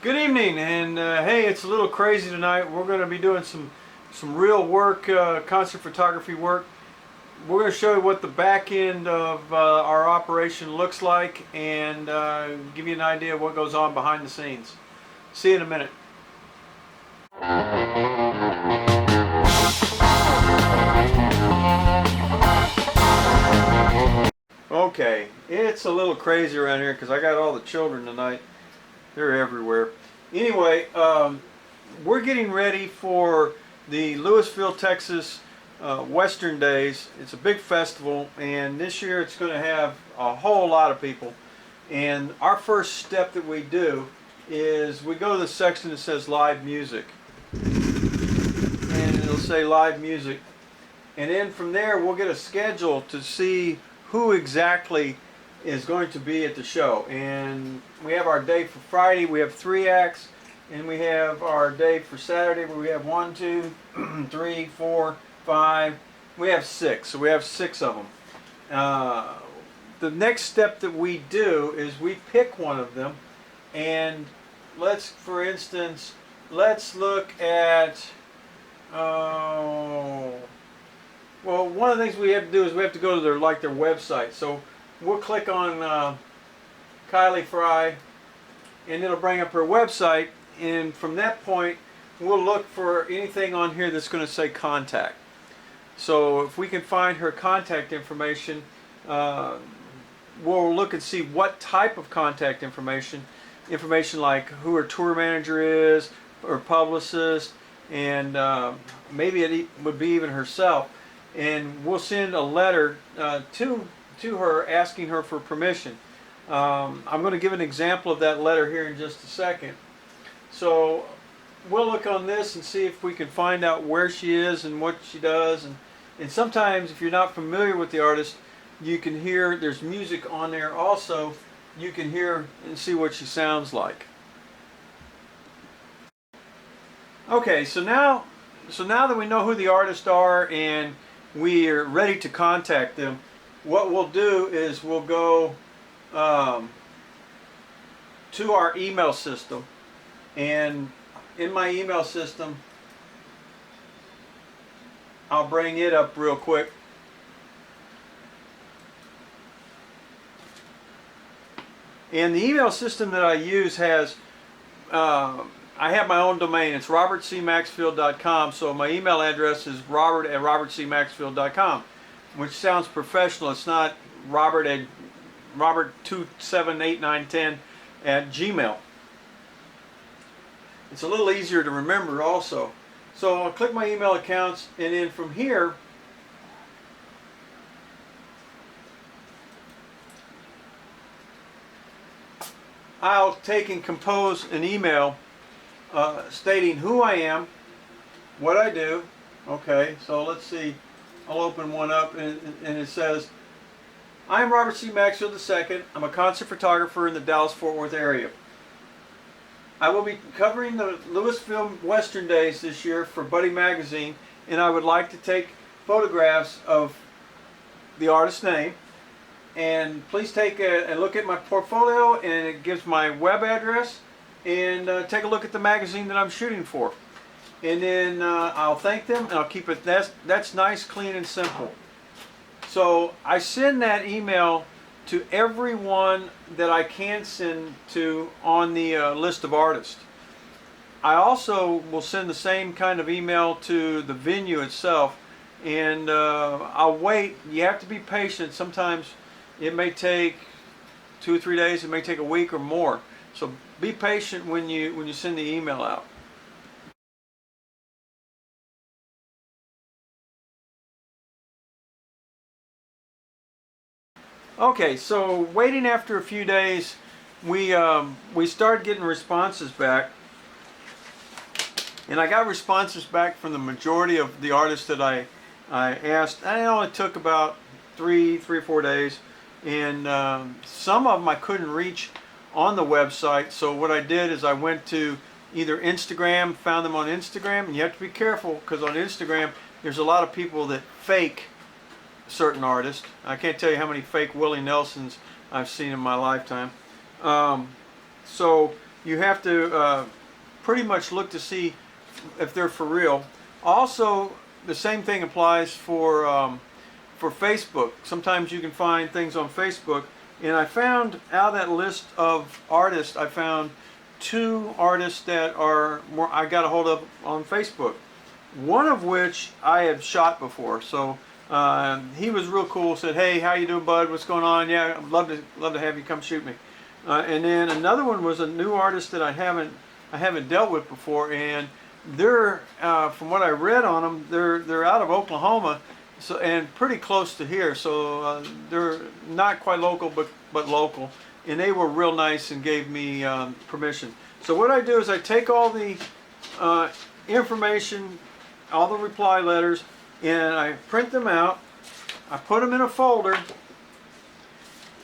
Good evening, and hey, it's a little crazy tonight. We're going to be doing some real work, concert photography work. We're going to show you what the back end of our operation looks like, and give you an idea of what goes on behind the scenes. See you in a minute. Okay, it's a little crazy around here because I got all the children tonight. They're everywhere. Anyway, we're getting ready for the Lewisville, Texas Western Days. It's a big festival, and this year it's going to have a whole lot of people. And our first step that we do is we go to the section that says live music. And it'll say live music. And then from there we'll get a schedule to see who exactly is going to be at the show. And we have our day for Friday, we have 3 acts, and we have our day for Saturday where we have 1, 2, 3, 4, 5, we have 6, so we have 6 of them. The next step that we do is we pick one of them, and for instance, let's look at, well, one of the things we have to do is we have to go to their website. So we'll click on Kylie Fry, and it'll bring up her website, and from that point we'll look for anything on here that's going to say contact. So if we can find her contact information, we'll look and see what type of contact information like who her tour manager is, or publicist, and maybe it would be even herself. And we'll send a letter to her asking her for permission. I'm going to give an example of that letter here in just a second. So we'll look on this and see if we can find out where she is and what she does. And sometimes if you're not familiar with the artist, you can hear there's music on there also. You can hear and see what she sounds like. Okay, so now that we know who the artists are and we are ready to contact them, what we'll do is we'll go to our email system, and in my email system I'll bring it up real quick. And the email system that I use has I have my own domain. It's robertcmaxfield.com. So my email address is robert@robertcmaxfield.com, which sounds professional. It's not robert27891 at Gmail. It's a little easier to remember also. So I'll click my email accounts, and then from here I'll take and compose an email stating who I am, what I do. Okay, so let's see. I'll open one up, and it says, I'm Robert C. Maxfield II. I'm a concert photographer in the Dallas-Fort Worth area. I will be covering the Lewisville Western Days this year for Buddy Magazine, and I would like to take photographs of the artist's name. And please take a look at my portfolio, and it gives my web address, and take a look at the magazine that I'm shooting for. And then I'll thank them, and I'll keep it, that's nice, clean, and simple. So I send that email to everyone that I can send to on the list of artists. I also will send the same kind of email to the venue itself, and I'll wait. You have to be patient. Sometimes it may take 2 or 3 days, it may take a week or more. So be patient when you send the email out. Okay, so waiting after a few days, we started getting responses back, and I got responses back from the majority of the artists that I asked, and it only took about 3 or 4 days, and some of them I couldn't reach on the website. So what I did is I went to either Instagram, found them on Instagram, and you have to be careful because on Instagram there's a lot of people that fake certain artists. I can't tell you how many fake Willie Nelsons I've seen in my lifetime. So you have to pretty much look to see if they're for real. Also, the same thing applies for Facebook. Sometimes you can find things on Facebook, and I found out of that list of artists, I found 2 artists that are more I got a hold of on Facebook. One of which I have shot before, so he was real cool. Said, "Hey, how you doing, bud? What's going on? Yeah, I'd love to have you come shoot me." And then another one was a new artist that I haven't dealt with before, and they're from what I read on them, they're out of Oklahoma, so and pretty close to here. So they're not quite local, but local, and they were real nice and gave me permission. So what I do is I take all the information, all the reply letters, and I print them out. I put them in a folder,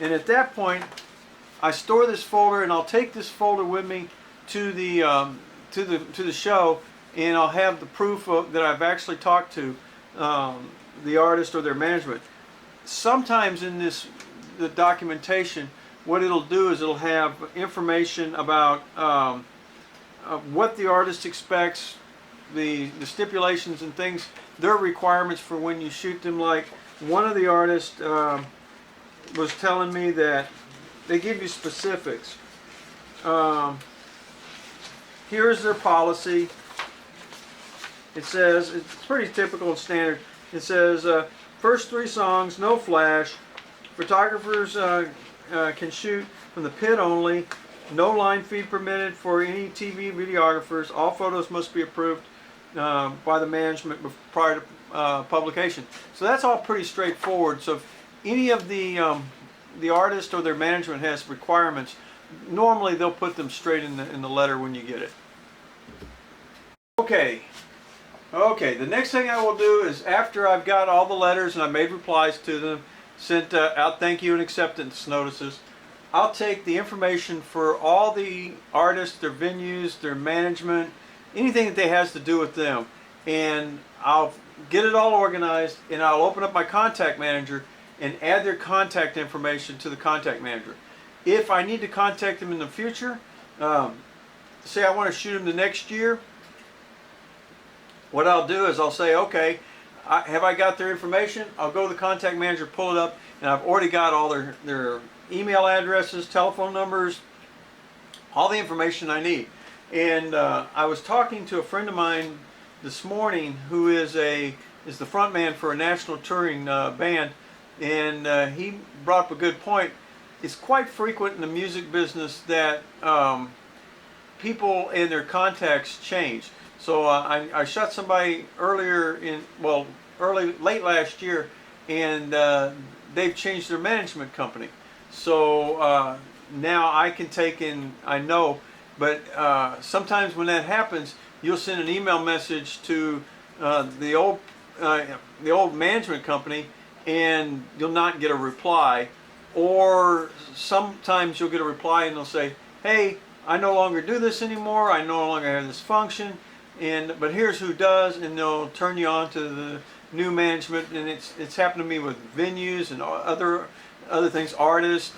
and at that point, I store this folder, and I'll take this folder with me to the show, and I'll have the proof that I've actually talked to the artist or their management. Sometimes in the documentation, what it'll do is it'll have information about what the artist expects, the stipulations and things, their requirements for when you shoot them. Like one of the artists was telling me that they give you specifics. Here's their policy. It says, it's pretty typical and standard. It says, first 3 songs, no flash. Photographers can shoot from the pit only. No line feed permitted for any TV videographers. All photos must be approved by the management prior to publication. So that's all pretty straightforward. So if any of the artist or their management has requirements, normally they'll put them straight in the letter when you get it. Okay, the next thing I will do is, after I've got all the letters and I made replies to them, sent out thank you and acceptance notices, I'll take the information for all the artists, their venues, their management, anything that has to do with them, and I'll get it all organized, and I'll open up my contact manager and add their contact information to the contact manager. If I need to contact them in the future, say I want to shoot them the next year, what I'll do is I'll say, okay, have I got their information? I'll go to the contact manager, pull it up, and I've already got all their email addresses, telephone numbers, all the information I need. And I was talking to a friend of mine this morning who is the front man for a national touring band, and he brought up a good point. It's quite frequent in the music business that people and their contacts change. So I shot somebody late last year, and they've changed their management company. So now I can take in, I know, but sometimes when that happens, you'll send an email message to the old management company, and you'll not get a reply. Or sometimes you'll get a reply and they'll say, hey, I no longer do this anymore, I no longer have this function, but here's who does, and they'll turn you on to the new management. And it's happened to me with venues and other things, artists,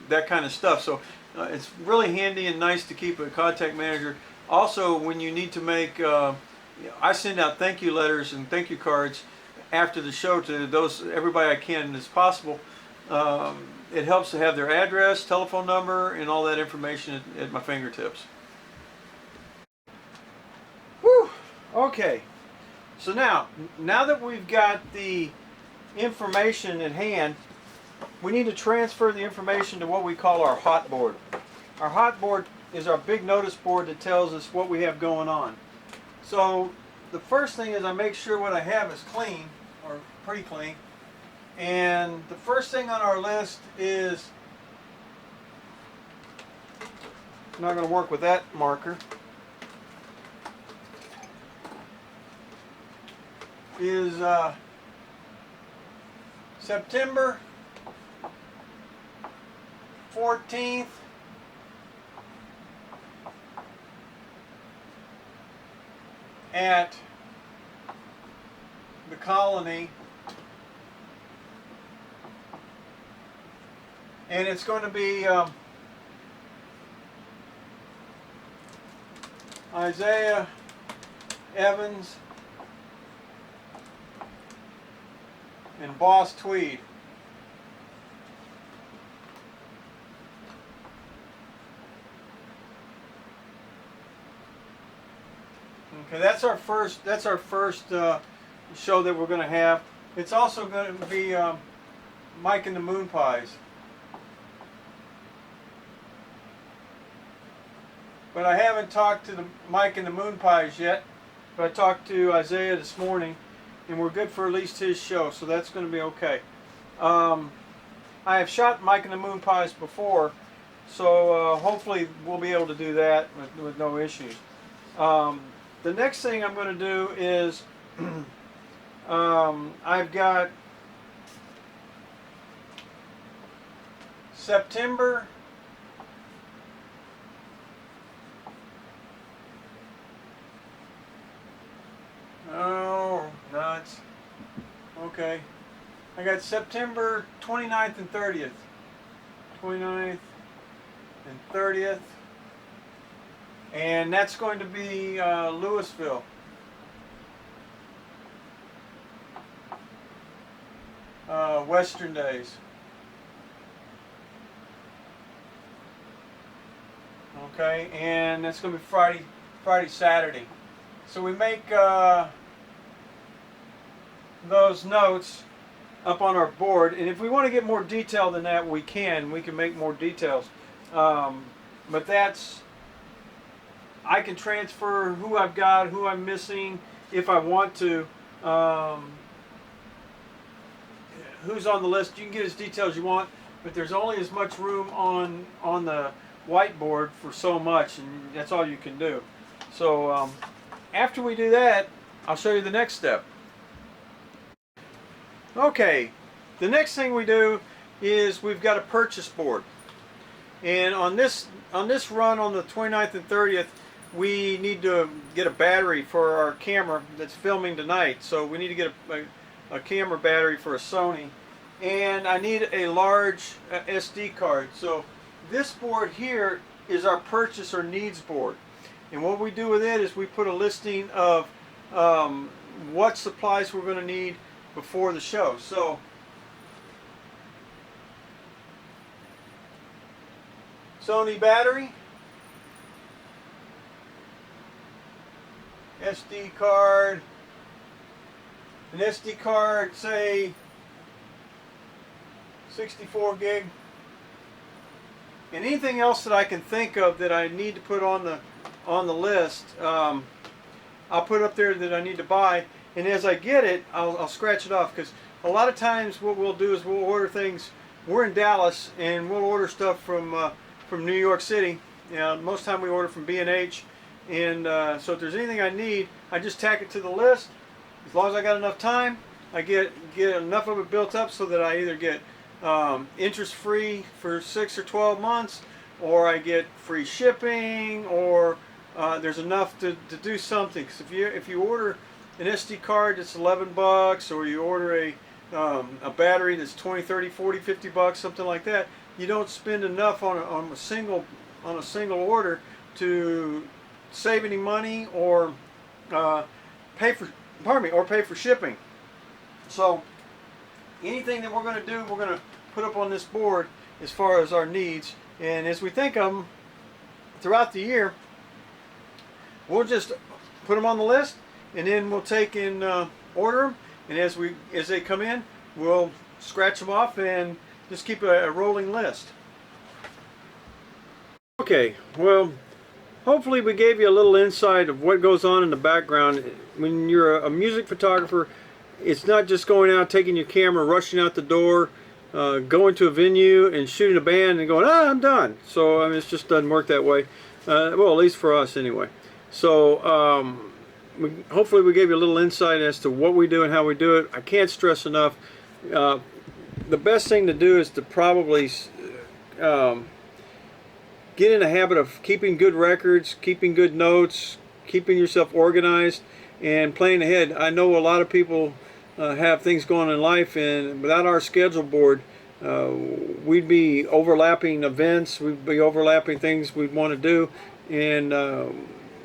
that kind of stuff. So it's really handy and nice to keep a contact manager. Also, when you need to make, I send out thank you letters and thank you cards after the show to everybody I can as possible. It helps to have their address, telephone number, and all that information at my fingertips. Whew. Okay, so now that we've got the information at hand, we need to transfer the information to what we call our hot board. Our hot board is our big notice board that tells us what we have going on. So the first thing is I make sure what I have is clean, or pretty clean. And the first thing on our list is, I'm not going to work with that marker, is September 14th at the Colony, and it's going to be Isaiah Evans, and Boss Tweed. Okay, that's our first. Show that we're going to have. It's also going to be Mike and the Moon Pies. But I haven't talked to the Mike and the Moon Pies yet. But I talked to Isaiah this morning, and we're good for at least his show, so that's going to be okay. I have shot Mike and the Moon Pies before, so hopefully we'll be able to do that with no issues. The next thing I'm going to do is I've got September nuts. Okay. I got September 29th and 30th. 29th and 30th. And that's going to be Louisville. Western Days. Okay, and that's going to be Friday, Saturday. So we make those notes up on our board, and if we want to get more detail than that, we can make more details. But that's, I can transfer who I've got, who I'm missing, if I want to. Who's on the list? You can get as detailed as you want, but there's only as much room on the whiteboard for so much, and that's all you can do. So after we do that, I'll show you the next step. Okay, the next thing we do is we've got a purchase board, and on this run on the 29th and 30th, we need to get a battery for our camera that's filming tonight. So we need to get a camera battery for a Sony, and I need a large SD card. So this board here is our purchase or needs board, and what we do with it is we put a listing of what supplies we're going to need before the show. So Sony battery, SD card, an SD card, say 64 gig, and anything else that I can think of that I need to put on the list, I'll put up there that I need to buy, and as I get it, I'll scratch it off, because a lot of times what we'll do is we'll order things. We're in Dallas, and we'll order stuff from New York City. Most of the time we order from B&H, and so if there's anything I need, I just tack it to the list. As long as I got enough time, I get enough of it built up so that I either get interest-free for 6 or 12 months, or I get free shipping, or there's enough to do something. Because if you order an SD card that's $11, or you order a battery that's 20, 30, 40, 50 bucks, something like that, you don't spend enough on a single order to save any money or pay for shipping. So anything that we're going to do, we're going to put up on this board as far as our needs, and as we think of them throughout the year, we'll just put them on the list, and then we'll take and order them, and as they come in, we'll scratch them off and just keep a rolling list. Okay, well, hopefully we gave you a little insight of what goes on in the background. When you're a music photographer, it's not just going out, taking your camera, rushing out the door, going to a venue and shooting a band and going, I'm done. So I mean, it just doesn't work that way. Well, at least for us anyway. So hopefully we gave you a little insight as to what we do and how we do it. I can't stress enough, the best thing to do is to probably get in the habit of keeping good records, keeping good notes, keeping yourself organized, and planning ahead. I know a lot of people have things going on in life, and without our schedule board, we'd be overlapping events, we'd be overlapping things we'd want to do, and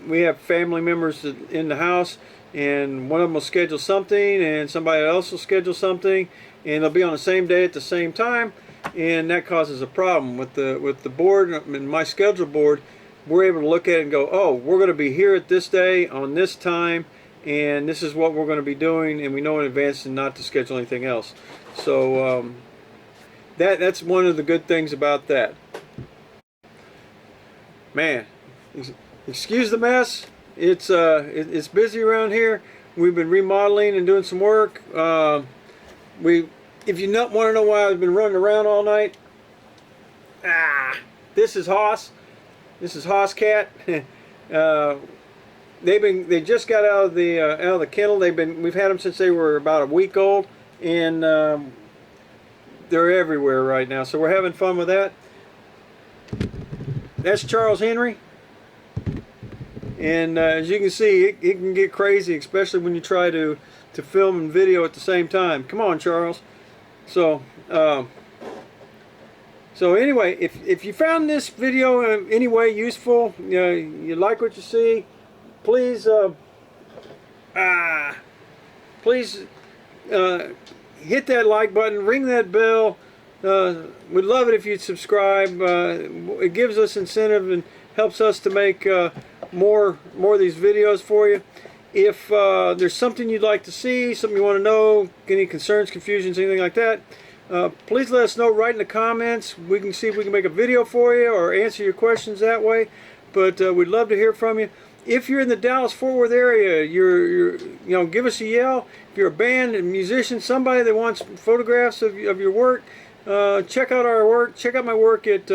we have family members in the house, and one of them will schedule something, and somebody else will schedule something, and they'll be on the same day at the same time, and that causes a problem with the board and my schedule board. We're able to look at it and go, oh, we're going to be here at this day on this time, and this is what we're going to be doing, and we know in advance and not to schedule anything else. So that's one of the good things about that. Man, excuse the mess. It's busy around here. We've been remodeling and doing some work. If you want to know why I've been running around all night, this is Hoss. This is Hoss Cat. They just got out of the kennel. We've had them since they were about a week old, and they're everywhere right now. So we're having fun with that. That's Charles Henry, and as you can see, it can get crazy, especially when you try to film and video at the same time. Come on, Charles. So anyway, if you found this video in any way useful, you like what you see, please hit that like button, ring that bell. We'd love it if you'd subscribe. It gives us incentive and helps us to make more of these videos for you. If there's something you'd like to see, something you want to know, any concerns, confusions, anything like that, please let us know right in the comments. We can see if we can make a video for you or answer your questions that way. But we'd love to hear from you. If you're in the Dallas-Fort Worth area, give us a yell. If you're a band, a musician, somebody that wants photographs of your work, check out our work. Check out my work at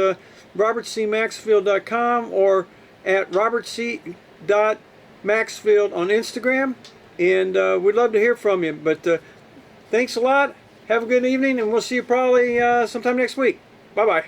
robertcmaxfield.com or at robertc.maxfield on Instagram. And we'd love to hear from you. But thanks a lot. Have a good evening, and we'll see you probably sometime next week. Bye-bye.